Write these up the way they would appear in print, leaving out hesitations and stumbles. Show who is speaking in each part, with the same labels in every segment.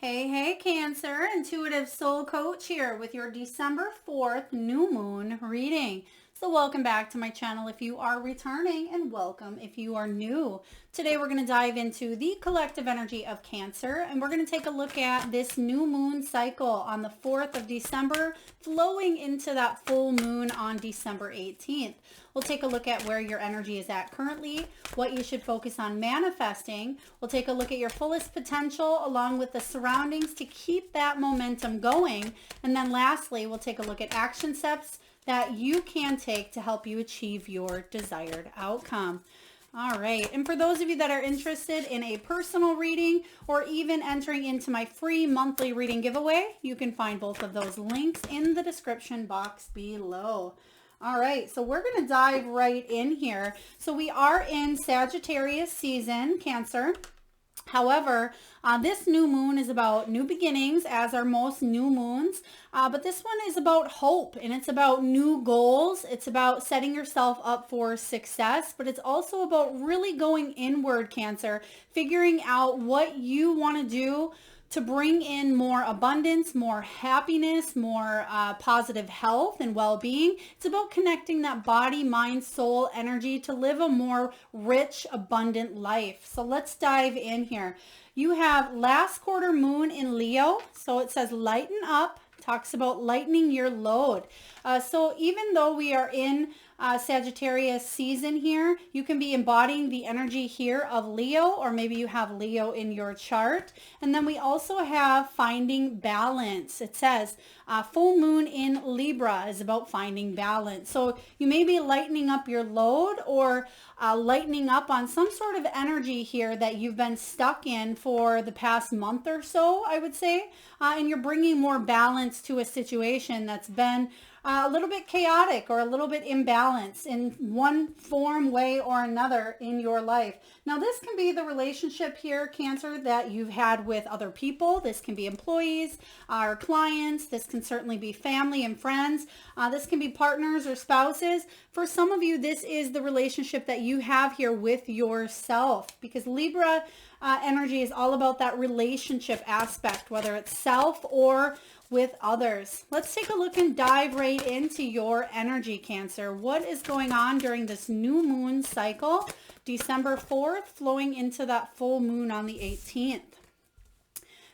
Speaker 1: Hey, Cancer, Intuitive Soul Coach here with your December 4th new moon reading. So welcome back to my channel if you are returning, and welcome if you are new. Today we're going to dive into the collective energy of Cancer, and we're going to take a look at this new moon cycle on the 4th of December flowing into that full moon on December 18th. We'll take a look at where your energy is at currently, what you should focus on manifesting. We'll take a look at your fullest potential along with the surroundings to keep that momentum going. And then lastly, we'll take a look at action steps that you can take to help you achieve your desired outcome. All right. And for those of you that are interested in a personal reading or even entering into my free monthly reading giveaway, you can find both of those links in the description box below. All right, so we're going to dive right in here. So we are in Sagittarius season, Cancer. However, this new moon is about new beginnings, as are most new moons. But this one is about hope, and it's about new goals. It's about setting yourself up for success, but it's also about really going inward, Cancer, figuring out what you want to do to bring in more abundance, more happiness, more positive health and well-being. It's about connecting that body, mind, soul energy to live a more rich, abundant life. So let's dive in here. You have last quarter moon in Leo. So it says lighten up, talks about lightening your load. So even though we are in Sagittarius season here, you can be embodying the energy here of Leo, or maybe you have Leo in your chart. And then we also have finding balance. It says full moon in Libra is about finding balance. So you may be lightening up your load or lightening up on some sort of energy here that you've been stuck in for the past month or so, I would say. And you're bringing more balance to a situation that's been a little bit chaotic or a little bit imbalanced in one form, way, or another in your life. Now, this can be the relationship here, Cancer, that you've had with other people. This can be employees or clients. This can certainly be family and friends. This can be partners or spouses. For some of you, this is the relationship that you have here with yourself, because Libra energy is all about that relationship aspect, whether it's self or with others. Let's take a look and dive right into your energy, Cancer. What is going on during this new moon cycle, December 4th, flowing into that full moon on the 18th?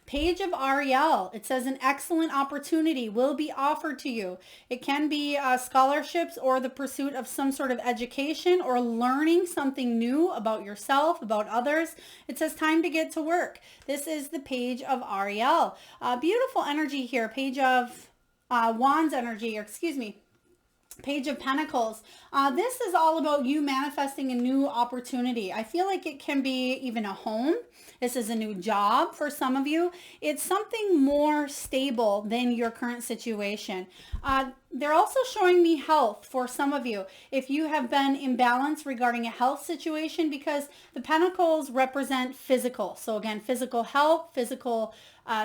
Speaker 1: Page of Ariel. It says an excellent opportunity will be offered to you. It can be scholarships or the pursuit of some sort of education or learning something new about yourself, about others. It says time to get to work. This is the Page of Ariel. Beautiful energy here. Page of Wands energy, or excuse me, Page of Pentacles. This is all about you manifesting a new opportunity. I feel like it can be even a home. This is a new job for some of you. It's something more stable than your current situation. They're also showing me health for some of you. If you have been imbalanced regarding a health situation, because the Pentacles represent physical. So again, physical health, physical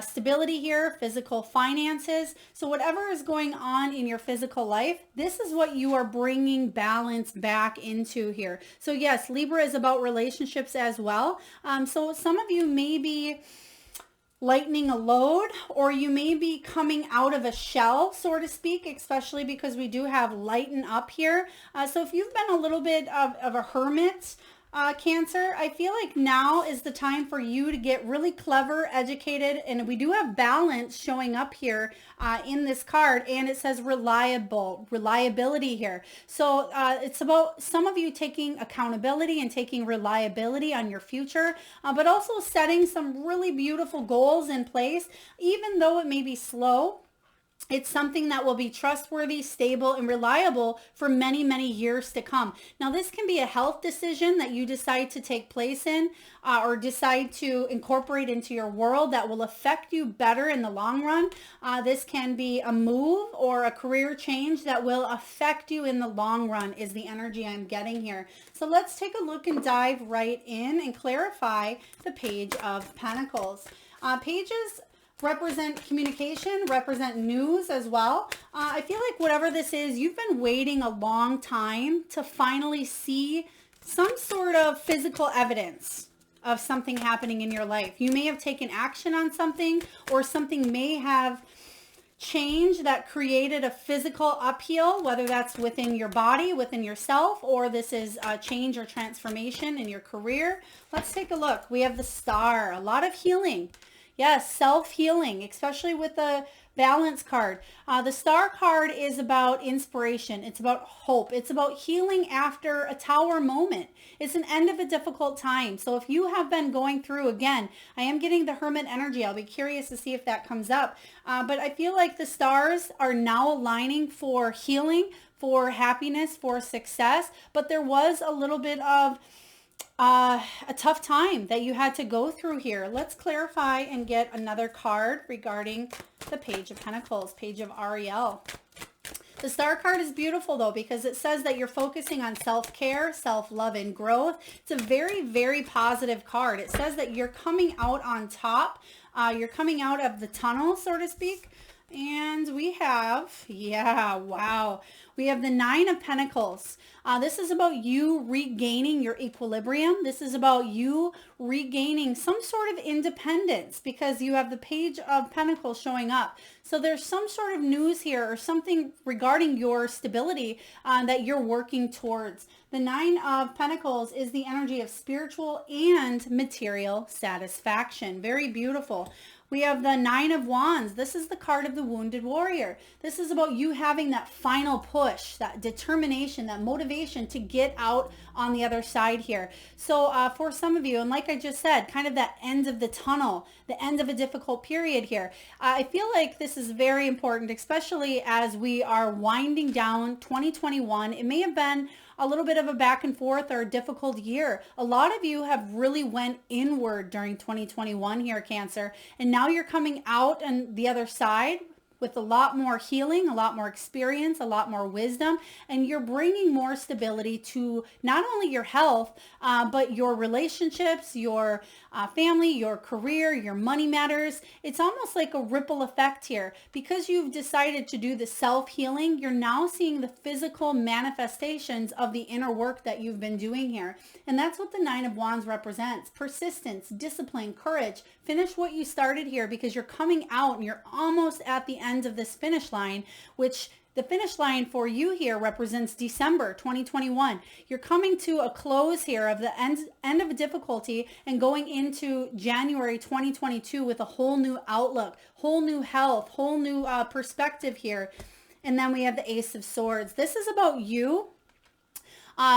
Speaker 1: stability here, physical finances. So whatever is going on in your physical life, this is what you are bringing balance back into here. So yes, Libra is about relationships as well. So some of you may be lightening a load, or you may be coming out of a shell, so to speak, especially because we do have lighten up here. So if you've been a little bit of a hermit, Cancer, I feel like now is the time for you to get really clever, educated, and we do have balance showing up here in this card, and it says reliability here. So it's about some of you taking accountability and taking reliability on your future, but also setting some really beautiful goals in place, even though it may be slow. It's something that will be trustworthy, stable, and reliable for many, many years to come. Now, this can be a health decision that you decide to take place in or decide to incorporate into your world that will affect you better in the long run. This can be a move or a career change that will affect you in the long run is the energy I'm getting here. So let's take a look and dive right in and clarify the Page of Pentacles. Pages represent communication, represent news as well. I feel like whatever this is, you've been waiting a long time to finally see some sort of physical evidence of something happening in your life. You may have taken action on something, or something may have change that created a physical upheaval, whether that's within your body, within yourself, or this is a change or transformation in your career. Let's take a look. We have the Star, a lot of healing. Yes, self-healing, especially with the Balance card. The Star card is about inspiration. It's about hope. It's about healing after a tower moment. It's an end of a difficult time. So if you have been going through, again, I am getting the Hermit energy. I'll be curious to see if that comes up. But I feel like the stars are now aligning for healing, for happiness, for success. But there was a little bit of a tough time that you had to go through here. Let's clarify and get another card regarding the Page of Pentacles, Page of Ariel. The Star card is beautiful though, because it says that you're focusing on self-care, self-love, and growth. It's a very, very positive card. It says that you're coming out on top. You're coming out of the tunnel, so to speak. And we have, yeah, wow. We have the Nine of Pentacles. This is about you regaining your equilibrium. This is about you regaining some sort of independence, because you have the Page of Pentacles showing up. So there's some sort of news here or something regarding your stability that you're working towards. The Nine of Pentacles is the energy of spiritual and material satisfaction. Very beautiful. We have the Nine of Wands. This is the card of the wounded warrior. This is about you having that final push, that determination, that motivation to get out on the other side here. So for some of you, and like I just said, kind of that end of the tunnel, the end of a difficult period here. I feel like this is very important, especially as we are winding down 2021. It may have been a little bit of a back and forth or a difficult year. A lot of you have really went inward during 2021 here, Cancer, and now you're coming out on the other side with a lot more healing, a lot more experience, a lot more wisdom, and you're bringing more stability to not only your health, but your relationships, your family, your career, your money matters. It's almost like a ripple effect here. Because you've decided to do the self-healing, you're now seeing the physical manifestations of the inner work that you've been doing here. And that's what the Nine of Wands represents. Persistence, discipline, courage. Finish what you started here, because you're coming out and you're almost at the end of this finish line, which the finish line for you here represents December 2021. You're coming to a close here of the end of a difficulty and going into January 2022 with a whole new outlook, whole new health, whole new perspective here. And then we have the Ace of Swords. This is about you.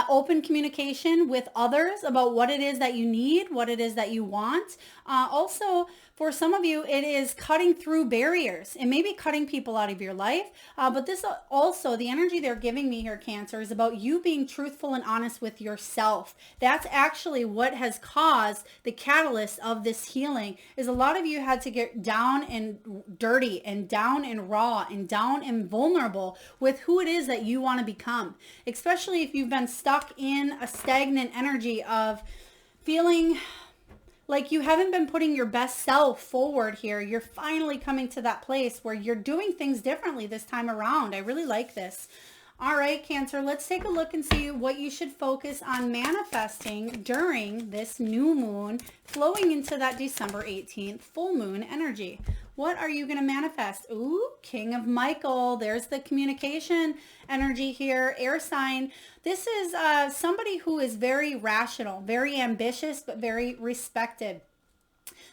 Speaker 1: Open communication with others about what it is that you need, what it is that you want. Also, for some of you, it is cutting through barriers. It may be cutting people out of your life, but this also, the energy they're giving me here, Cancer, is about you being truthful and honest with yourself. That's actually what has caused the catalyst of this healing, is a lot of you had to get down and dirty and down and raw and down and vulnerable with who it is that you want to become, especially if you've been stuck in a stagnant energy of feeling like you haven't been putting your best self forward here. You're finally coming to that place where you're doing things differently this time around. I really like this. All right, Cancer, let's take a look and see what you should focus on manifesting during this new moon, flowing into that December 18th full moon energy. What are you going to manifest? Ooh, King of Michael. There's the communication energy here. Air sign. This is somebody who is very rational, very ambitious, but very respected.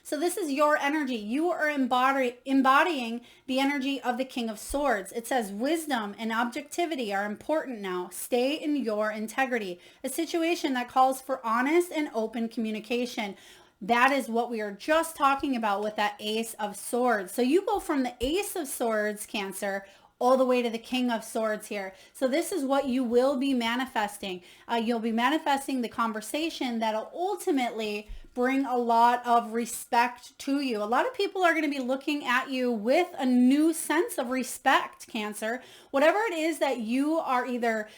Speaker 1: So this is your energy. You are embodying the energy of the King of Swords. It says wisdom and objectivity are important now. Stay in your integrity. A situation that calls for honest and open communication. That is what we are just talking about with that Ace of Swords. So you go from the Ace of Swords, Cancer, all the way to the King of Swords here. So this is what you will be manifesting. You'll be manifesting the conversation that'll ultimately bring a lot of respect to you. A lot of people are going to be looking at you with a new sense of respect, Cancer. Whatever it is that you are either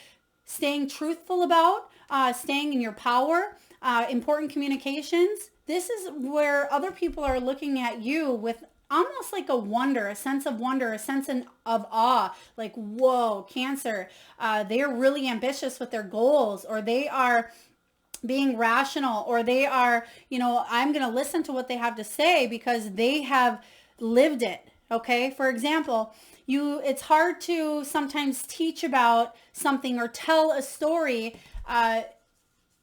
Speaker 1: staying truthful about, staying in your power, important communications, this is where other people are looking at you with almost like a wonder, a sense of wonder, a sense of awe, like, whoa, Cancer, they're really ambitious with their goals, or they are being rational, or they are, I'm going to listen to what they have to say because they have lived it. Okay. For example, it's hard to sometimes teach about something or tell a story,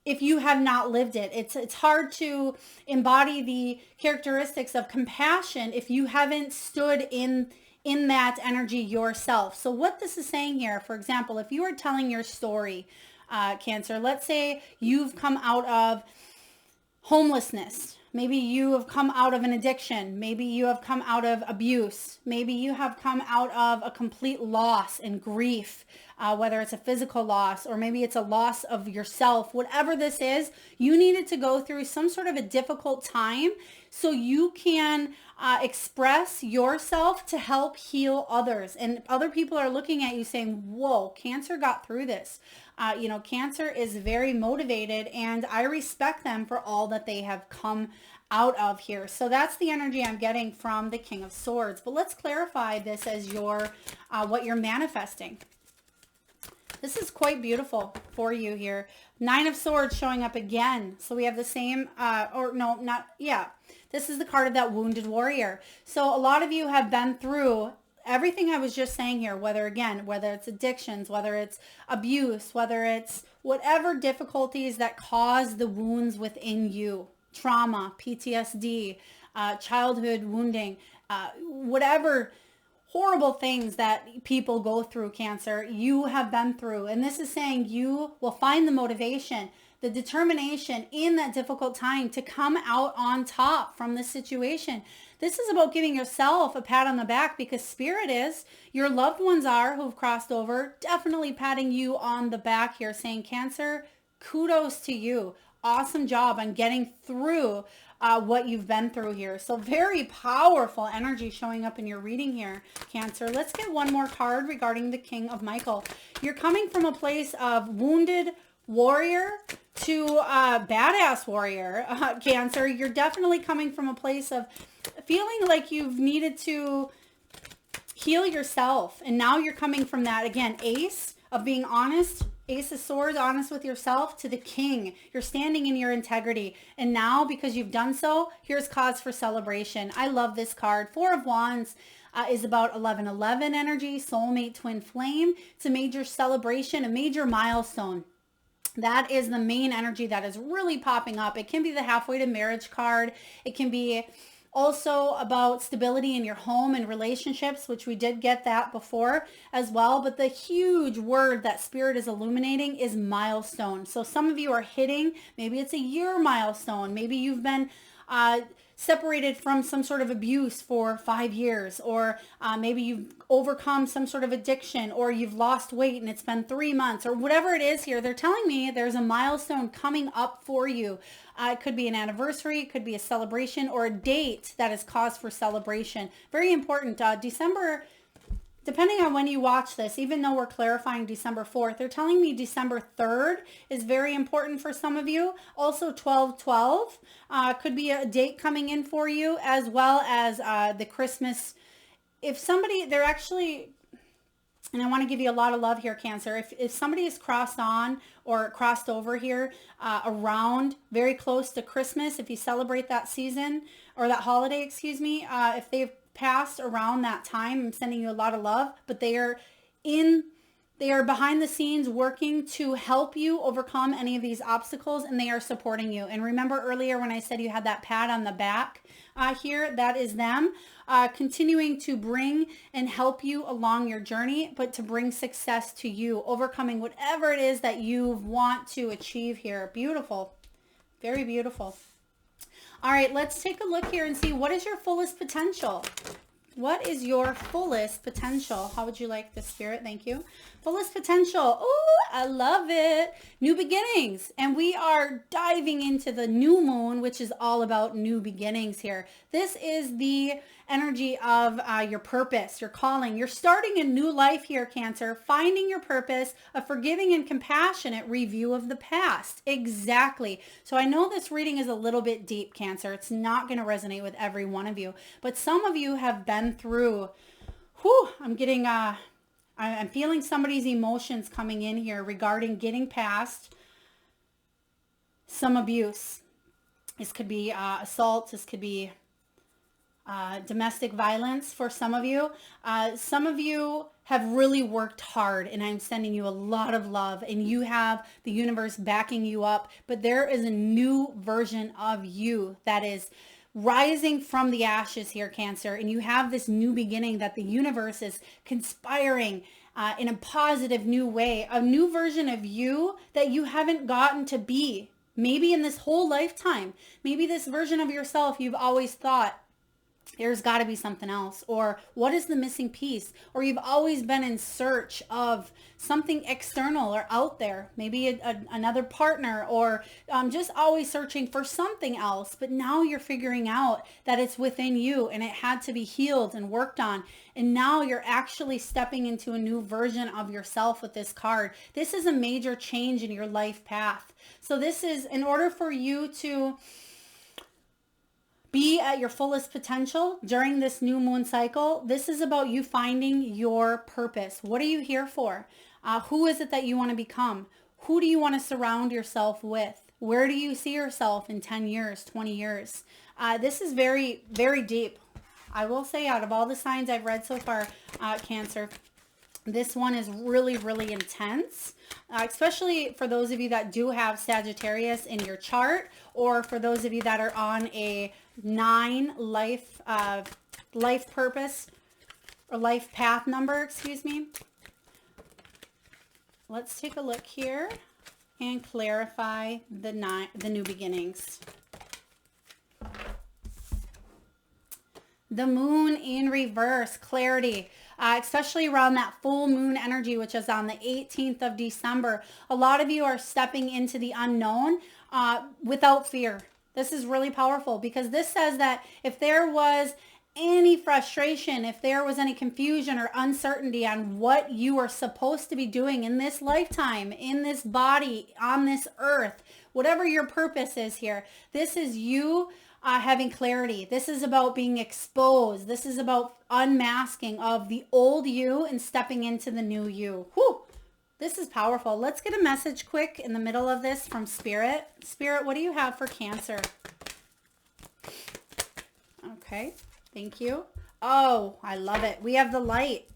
Speaker 1: if you have not lived it. It's hard to embody the characteristics of compassion if you haven't stood in that energy yourself. So what this is saying here, for example, if you are telling your story, Cancer, let's say you've come out of homelessness. Maybe you have come out of an addiction. Maybe you have come out of abuse. Maybe you have come out of a complete loss and grief, whether it's a physical loss or maybe it's a loss of yourself. Whatever this is, you needed to go through some sort of a difficult time so you can express yourself to help heal others. And other people are looking at you saying, whoa, Cancer got through this. Cancer is very motivated, and I respect them for all that they have come out of here. So that's the energy I'm getting from the King of Swords. But let's clarify this as what you're manifesting. This is quite beautiful for you here. 9 of Swords showing up again. So we have the same, this is the card of that wounded warrior. So a lot of you have been through everything I was just saying here, whether it's addictions, whether it's abuse, whether it's whatever difficulties that cause the wounds within you, trauma, PTSD, childhood wounding, whatever horrible things that people go through, Cancer, you have been through. And this is saying you will find the motivation, the determination in that difficult time to come out on top from this situation. This is about giving yourself a pat on the back, because Spirit is, your loved ones are, who've crossed over, definitely patting you on the back here, saying, Cancer, kudos to you. Awesome job on getting through what you've been through here. So very powerful energy showing up in your reading here, Cancer. Let's get one more card regarding the King of Michael. You're coming from a place of wounded warrior to badass warrior, Cancer. You're definitely coming from a place of feeling like you've needed to heal yourself. And now you're coming from that, again, Ace of being honest, Ace of Swords, honest with yourself, to the King. You're standing in your integrity. And now, because you've done so, here's cause for celebration. I love this card. 4 of Wands is about 1111 energy, soulmate, twin flame. It's a major celebration, a major milestone. That is the main energy that is really popping up. It can be the halfway to marriage card. It can be also about stability in your home and relationships, which we did get that before as well. But the huge word that Spirit is illuminating is milestone. So some of you are hitting, maybe it's a year milestone. Maybe you've been separated from some sort of abuse for 5 years, or maybe you've overcome some sort of addiction, or you've lost weight and it's been 3 months, or whatever it is here. They're telling me there's a milestone coming up for you. It could be an anniversary, it could be a celebration, or a date that is cause for celebration. Very important. December, depending on when you watch this, even though we're clarifying December 4th, they're telling me December 3rd is very important for some of you. Also 12/12 could be a date coming in for you, as well as the Christmas. If somebody, they're actually, and I want to give you a lot of love here, Cancer. If somebody is crossed on or crossed over here around very close to Christmas, if you celebrate that season or that holiday, excuse me, if they've passed around that time, I'm sending you a lot of love, but they are behind the scenes working to help you overcome any of these obstacles, and they are supporting you. And remember earlier when I said you had that pat on the back here, that is them continuing to bring and help you along your journey, but to bring success to you, overcoming whatever it is that you want to achieve here. Beautiful. Very beautiful. All right, let's take a look here and see, what is your fullest potential? What is your fullest potential? How would you like this, Spirit? Thank you. Fullest potential. Oh, I love it. New beginnings. And we are diving into the new moon, which is all about new beginnings here. This is the energy of your purpose, your calling. You're starting a new life here, Cancer. Finding your purpose, a forgiving and compassionate review of the past. Exactly. So I know this reading is a little bit deep, Cancer. It's not going to resonate with every one of you, but some of you have been through, I'm feeling somebody's emotions coming in here regarding getting past some abuse. This could be assault. This could be domestic violence for some of you. Some of you have really worked hard, and I'm sending you a lot of love, and you have the universe backing you up, but there is a new version of you that is rising from the ashes here, Cancer, and you have this new beginning that the universe is conspiring in a positive new way, a new version of you that you haven't gotten to be, maybe in this whole lifetime. Maybe this version of yourself you've always thought, there's got to be something else, or what is the missing piece, or you've always been in search of something external or out there, maybe another partner, or just always searching for something else, but now you're figuring out that it's within you and it had to be healed and worked on, and now you're actually stepping into a new version of yourself with this card. This is a major change in your life path. So this is in order for you to be at your fullest potential during this new moon cycle. This is about you finding your purpose. What are you here for? Who is it that you want to become? Who do you want to surround yourself with? Where do you see yourself in 10 years, 20 years? This is very, very deep. I will say, out of all the signs I've read so far, Cancer, this one is really, really intense, especially for those of you that do have Sagittarius in your chart, or for those of you that are on a 9 life purpose or life path number, excuse me. Let's take a look here and clarify the new beginnings. The moon in reverse, clarity, especially around that full moon energy, which is on the 18th of December. A lot of you are stepping into the unknown without fear. This is really powerful because this says that if there was any frustration, if there was any confusion or uncertainty on what you are supposed to be doing in this lifetime, in this body, on this earth, whatever your purpose is here, this is you having clarity. This is about being exposed. This is about unmasking of the old you and stepping into the new you. Whew. This is powerful. Let's get a message quick in the middle of this from Spirit. Spirit, what do you have for Cancer? Okay, thank you. Oh, I love it. We have the light.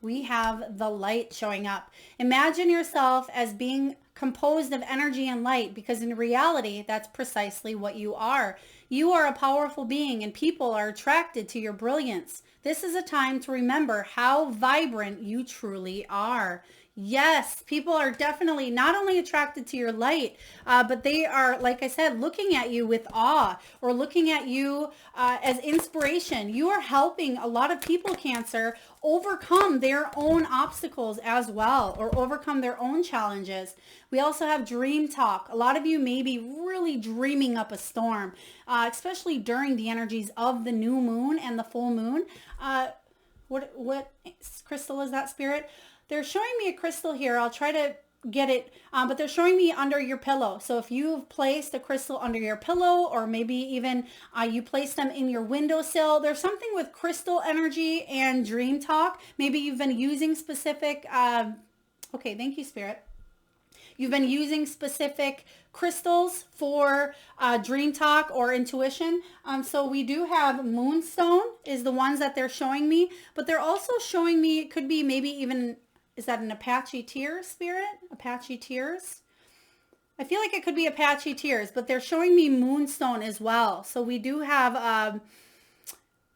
Speaker 1: We have the light showing up. Imagine yourself as being composed of energy and light, because in reality, that's precisely what you are. You are a powerful being, and people are attracted to your brilliance. This is a time to remember how vibrant you truly are. Yes, people are definitely not only attracted to your light, but they are, like I said, looking at you with awe, or looking at you as inspiration. You are helping a lot of people, Cancer, overcome their own obstacles as well, or overcome their own challenges. We also have dream talk. A lot of you may be really dreaming up a storm, especially during the energies of the new moon and the full moon. What crystal is that, Spirit? They're showing me a crystal here. I'll try to get it, but they're showing me under your pillow. So if you've placed a crystal under your pillow, or maybe even you place them in your windowsill, there's something with crystal energy and dream talk. Maybe you've been using specific, okay, thank you, Spirit. You've been using specific crystals for dream talk or intuition. So we do have Moonstone is the ones that they're showing me, but they're also showing me, it could be maybe even, is that an Apache Tears, Spirit? Apache Tears? I feel like it could be Apache Tears, but they're showing me Moonstone as well. So we do have,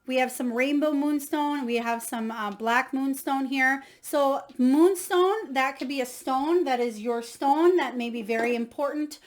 Speaker 1: we have some rainbow moonstone. We have some black moonstone here. So moonstone, that could be a stone that is your stone that may be very important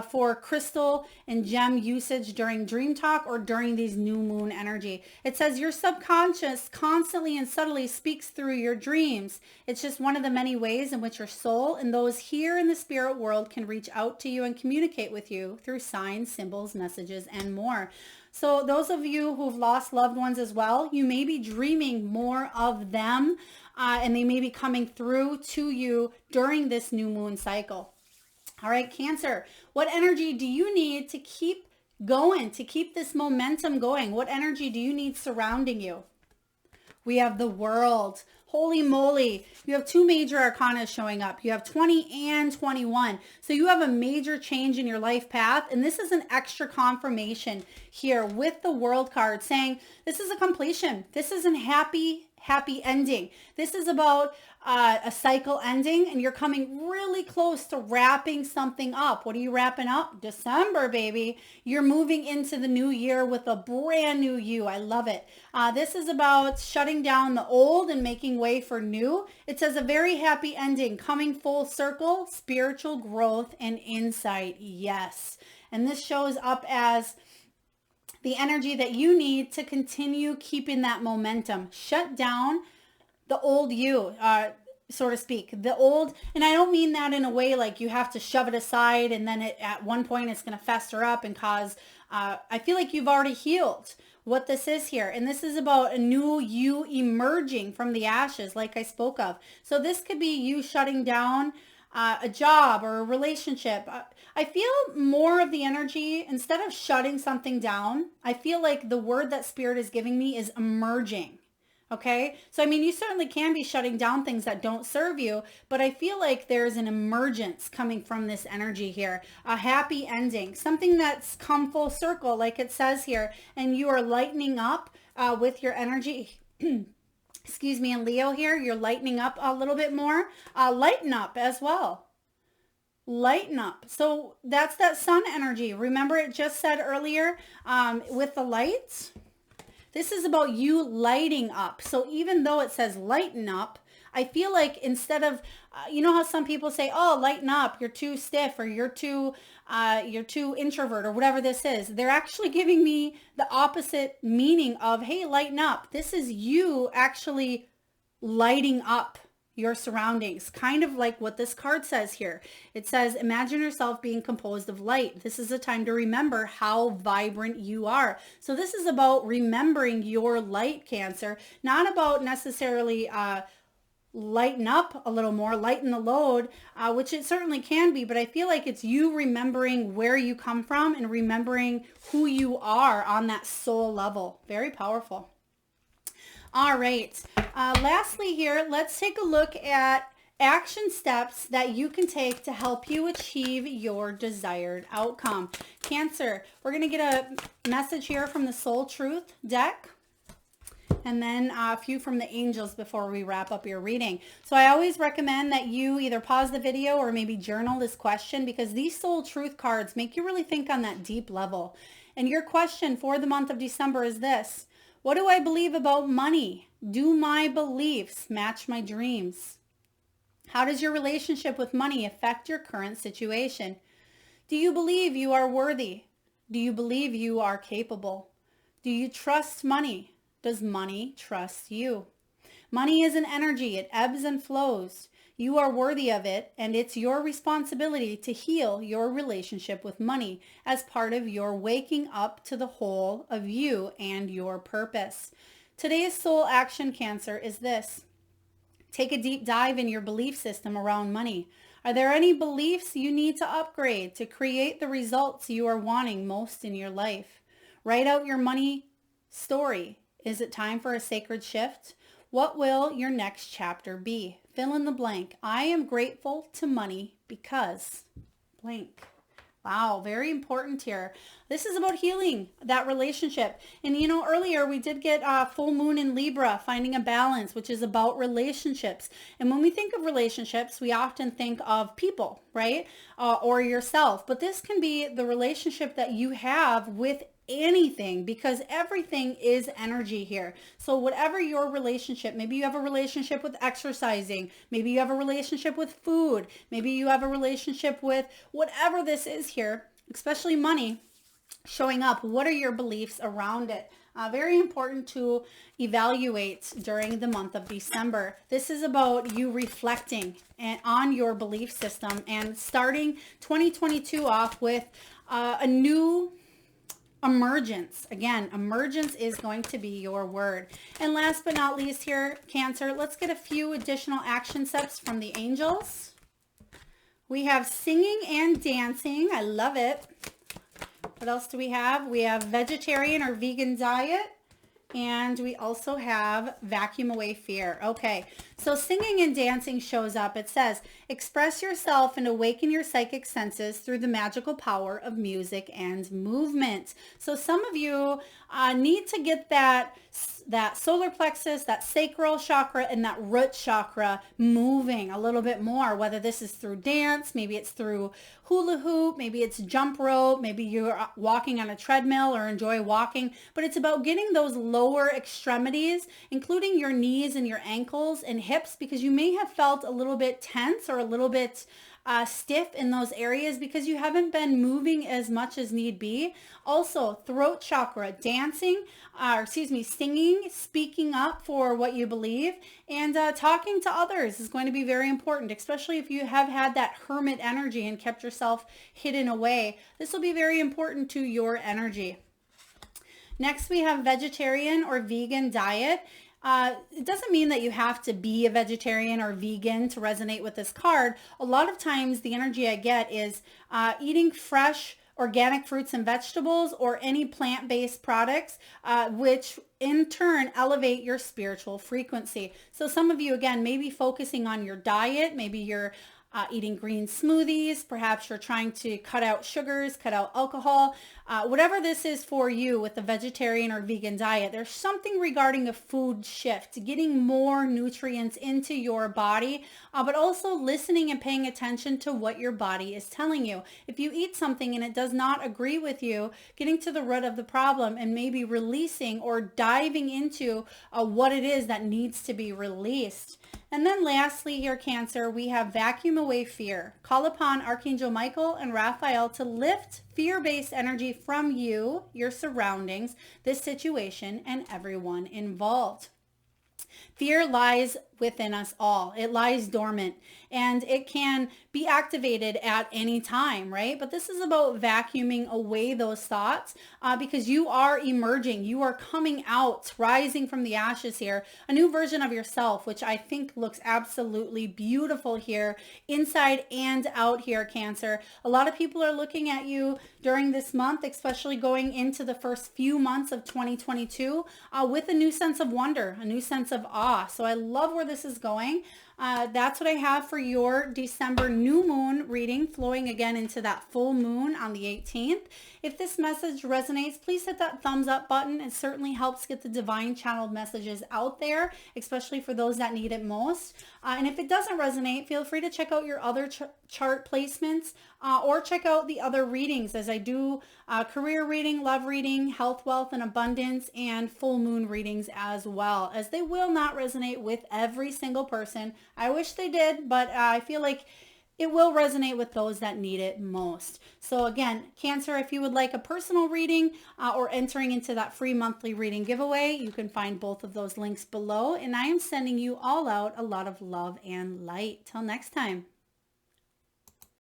Speaker 1: for crystal and gem usage during dream talk or during these new moon energy. It says your subconscious constantly and subtly speaks through your dreams. It's just one of the many ways in which your soul and those here in the spirit world can reach out to you and communicate with you through signs, symbols, messages, and more. So those of you who've lost loved ones as well, you may be dreaming more of them and they may be coming through to you during this new moon cycle. All right, Cancer, what energy do you need to keep going, to keep this momentum going? What energy do you need surrounding you? We have the World. Holy moly. You have 2 major arcana showing up. You have 20 and 21. So you have a major change in your life path. And this is an extra confirmation here with the World card saying this is a completion. This is a happy ending. This is about a cycle ending, and you're coming really close to wrapping something up. What are you wrapping up? December, baby. You're moving into the new year with a brand new you. I love it. This is about shutting down the old and making way for new. It says a very happy ending, coming full circle, spiritual growth and insight. Yes. And this shows up as the energy that you need to continue keeping that momentum. Shut down the old you, so to speak. The old, and I don't mean that in a way like you have to shove it aside and then at one point it's going to fester up and cause, I feel like you've already healed what this is here. And this is about a new you emerging from the ashes like I spoke of. So this could be you shutting down a job or a relationship. I feel more of the energy, instead of shutting something down, I feel like the word that Spirit is giving me is emerging. Okay. So, I mean, you certainly can be shutting down things that don't serve you, but I feel like there's an emergence coming from this energy here, a happy ending, something that's come full circle, like it says here, and you are lightening up with your energy. Excuse me, and Leo here, you're lightening up a little bit more. Lighten up as well. Lighten up. So that's that sun energy. Remember it just said earlier with the lights? This is about you lighting up. So even though it says lighten up, I feel like instead of, you know how some people say, oh, lighten up, you're too stiff, or you're too introvert, or whatever this is. They're actually giving me the opposite meaning of, hey, lighten up. This is you actually lighting up your surroundings, kind of like what this card says here. It says, imagine yourself being composed of light. This is a time to remember how vibrant you are. So this is about remembering your light, Cancer, not about necessarily lighten up a little more, lighten the load, which it certainly can be, but I feel like it's you remembering where you come from and remembering who you are on that soul level. Very powerful. All right. Lastly here, let's take a look at action steps that you can take to help you achieve your desired outcome. Cancer, we're going to get a message here from the Soul Truth deck, and then a few from the angels before we wrap up your reading. So I always recommend that you either pause the video or maybe journal this question, because these Soul Truth cards make you really think on that deep level. And your question for the month of December is this: what do I believe about money? Do my beliefs match my dreams? How does your relationship with money affect your current situation? Do you believe you are worthy? Do you believe you are capable? Do you trust money? Does money trust you? Money is an energy. It ebbs and flows. You are worthy of it, and it's your responsibility to heal your relationship with money as part of your waking up to the whole of you and your purpose. Today's soul action, Cancer, is this: take a deep dive in your belief system around money. Are there any beliefs you need to upgrade to create the results you are wanting most in your life? Write out your money story. Is it time for a sacred shift? What will your next chapter be? Fill in the blank. I am grateful to money because blank. Wow, very important here. This is about healing that relationship. And you know, earlier we did get full moon in Libra, finding a balance, which is about relationships. And when we think of relationships, we often think of people, right? Or yourself. But this can be the relationship that you have with anything, because everything is energy here. So whatever your relationship, maybe you have a relationship with exercising, maybe you have a relationship with food, maybe you have a relationship with whatever this is here, especially money showing up. What are your beliefs around it? Very important to evaluate during the month of December. This is about you reflecting on your belief system and starting 2022 off with a new emergence. Again, emergence is going to be your word. And last but not least here, Cancer, let's get a few additional action steps from the angels. We have singing and dancing. I love it. What else do we have? We have vegetarian or vegan diet. And we also have vacuum away fear. Okay, so singing and dancing shows up. It says, express yourself and awaken your psychic senses through the magical power of music and movement. So some of you need to get that solar plexus, that sacral chakra, and that root chakra moving a little bit more, whether this is through dance, maybe it's through hula hoop, maybe it's jump rope, maybe you're walking on a treadmill or enjoy walking, but it's about getting those lower extremities, including your knees and your ankles and hips, because you may have felt a little bit tense or a little bit stiff in those areas because you haven't been moving as much as need be. Also, throat chakra, dancing, singing, speaking up for what you believe, and talking to others is going to be very important, especially if you have had that hermit energy and kept yourself hidden away. This will be very important to your energy. Next, we have vegetarian or vegan diet. It doesn't mean that you have to be a vegetarian or vegan to resonate with this card. A lot of times the energy I get is eating fresh organic fruits and vegetables or any plant-based products, which in turn elevate your spiritual frequency. So some of you, again, may be focusing on your diet. Maybe you're eating green smoothies. Perhaps you're trying to cut out sugars, cut out alcohol. Whatever this is for you with the vegetarian or vegan diet, there's something regarding a food shift, getting more nutrients into your body, but also listening and paying attention to what your body is telling you. If you eat something and it does not agree with you, getting to the root of the problem and maybe releasing or diving into what it is that needs to be released. And then lastly here, Cancer, we have vacuum away fear. Call upon Archangel Michael and Raphael to lift fear-based energy from you, your surroundings, this situation, and everyone involved. Fear lies within us all. It lies dormant and it can be activated at any time, right? But this is about vacuuming away those thoughts because you are emerging. You are coming out, rising from the ashes here, a new version of yourself, which I think looks absolutely beautiful here, inside and out here, Cancer. A lot of people are looking at you during this month, especially going into the first few months of 2022 with a new sense of wonder, a new sense of awe. So I love where this is going. That's what I have for your December new moon reading, flowing again into that full moon on the 18th. If this message resonates, please hit that thumbs up button. It certainly helps get the divine channeled messages out there, especially for those that need it most. And if it doesn't resonate, feel free to check out your other chart placements or check out the other readings as I do career reading, love reading, health, wealth, and abundance, and full moon readings as well, as they will not resonate with every single person. I wish they did, but I feel like it will resonate with those that need it most. So again, Cancer, if you would like a personal reading or entering into that free monthly reading giveaway, you can find both of those links below. And I am sending you all out a lot of love and light. Till next time.